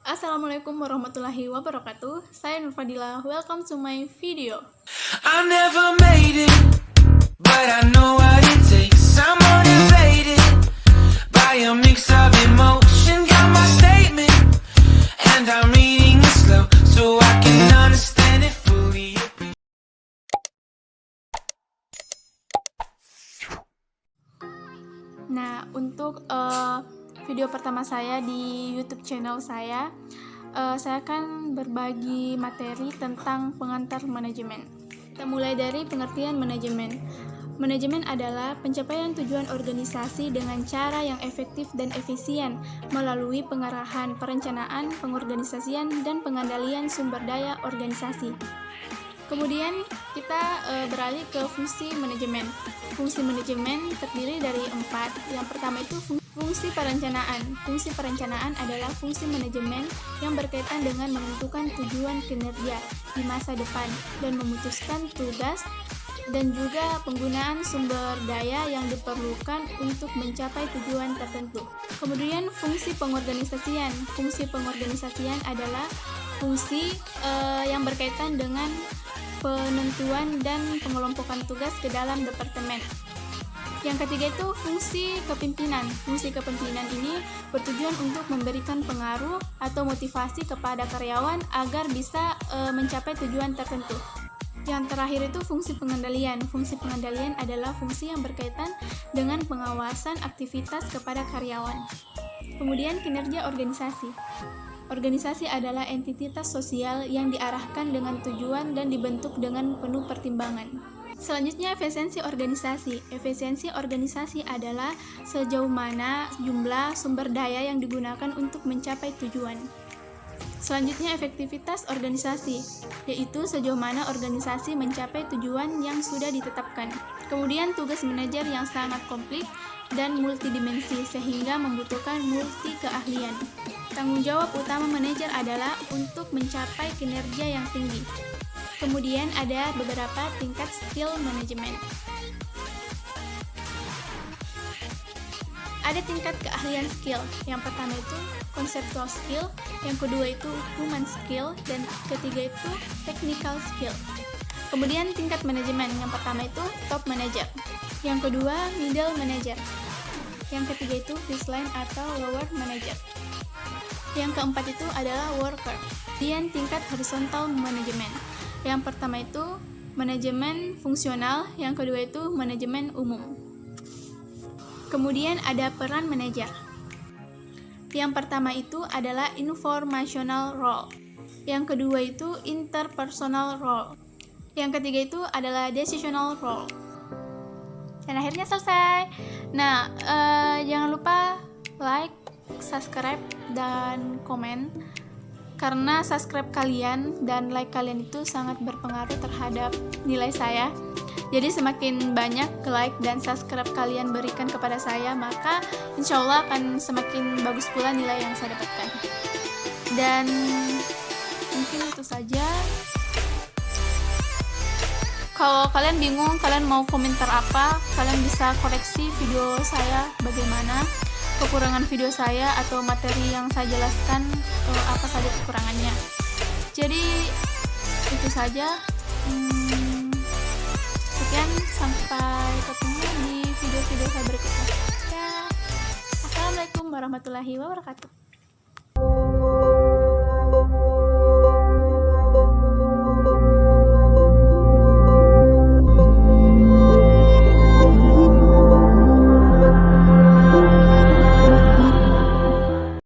Assalamualaikum warahmatullahi wabarakatuh. Saya Nur Fadila. Welcome to my video. I never made it, but I know what it takes. I'm motivated by a mix of emotion. Got my statement, and I'm reading it slow so I can understand it fully. Nah, untuk video pertama saya di YouTube channel saya akan berbagi materi tentang pengantar manajemen. Kita mulai dari pengertian manajemen. Manajemen adalah pencapaian tujuan organisasi dengan cara yang efektif dan efisien melalui pengarahan, perencanaan, pengorganisasian, dan pengendalian sumber daya organisasi. Kemudian kita beralih ke fungsi manajemen. Fungsi manajemen terdiri dari 4. Yang pertama itu fungsi perencanaan. Fungsi perencanaan adalah fungsi manajemen yang berkaitan dengan menentukan tujuan kinerja di masa depan dan memutuskan tugas dan juga penggunaan sumber daya yang diperlukan untuk mencapai tujuan tertentu. Kemudian fungsi pengorganisasian. Fungsi pengorganisasian adalah fungsi yang berkaitan dengan penentuan dan pengelompokan tugas ke dalam departemen. Yang ketiga itu fungsi kepemimpinan. Fungsi kepemimpinan ini bertujuan untuk memberikan pengaruh atau motivasi kepada karyawan agar bisa mencapai tujuan tertentu. Yang terakhir itu fungsi pengendalian. Fungsi pengendalian adalah fungsi yang berkaitan dengan pengawasan aktivitas kepada karyawan. Kemudian kinerja organisasi. Organisasi adalah entitas sosial yang diarahkan dengan tujuan dan dibentuk dengan penuh pertimbangan. Selanjutnya, efisiensi organisasi. Efisiensi organisasi adalah sejauh mana jumlah sumber daya yang digunakan untuk mencapai tujuan. Selanjutnya, efektivitas organisasi, yaitu sejauh mana organisasi mencapai tujuan yang sudah ditetapkan. Kemudian, tugas manajer yang sangat kompleks dan multidimensi sehingga membutuhkan multi keahlian. Tanggung jawab utama manajer adalah untuk mencapai kinerja yang tinggi. Kemudian ada beberapa tingkat skill manajemen. Ada tingkat keahlian skill. Yang pertama itu conceptual skill, yang kedua itu human skill, dan ketiga itu technical skill. Kemudian tingkat manajemen. Yang pertama itu top manager, yang kedua middle manager, yang ketiga itu baseline atau lower manager. Yang keempat itu adalah worker. Kemudian tingkat horizontal manajemen. Yang pertama itu manajemen fungsional, yang kedua itu manajemen umum. Kemudian ada peran manajer. Yang pertama itu adalah informational role. Yang kedua itu interpersonal role. Yang ketiga itu adalah decisional role. Dan akhirnya selesai. Nah, jangan lupa like, subscribe, dan komen, karena subscribe kalian dan like kalian itu sangat berpengaruh terhadap nilai saya. Jadi semakin banyak like dan subscribe kalian berikan kepada saya, maka insya Allah akan semakin bagus pula nilai yang saya dapatkan. Dan mungkin itu saja. Kalau kalian bingung, kalian mau komentar apa, kalian bisa koreksi video saya bagaimana kekurangan video saya atau materi yang saya jelaskan, apa saja kekurangannya. Jadi itu saja. Sekian, sampai ketemu di video-video saya berikutnya. Ya, assalamualaikum warahmatullahi wabarakatuh.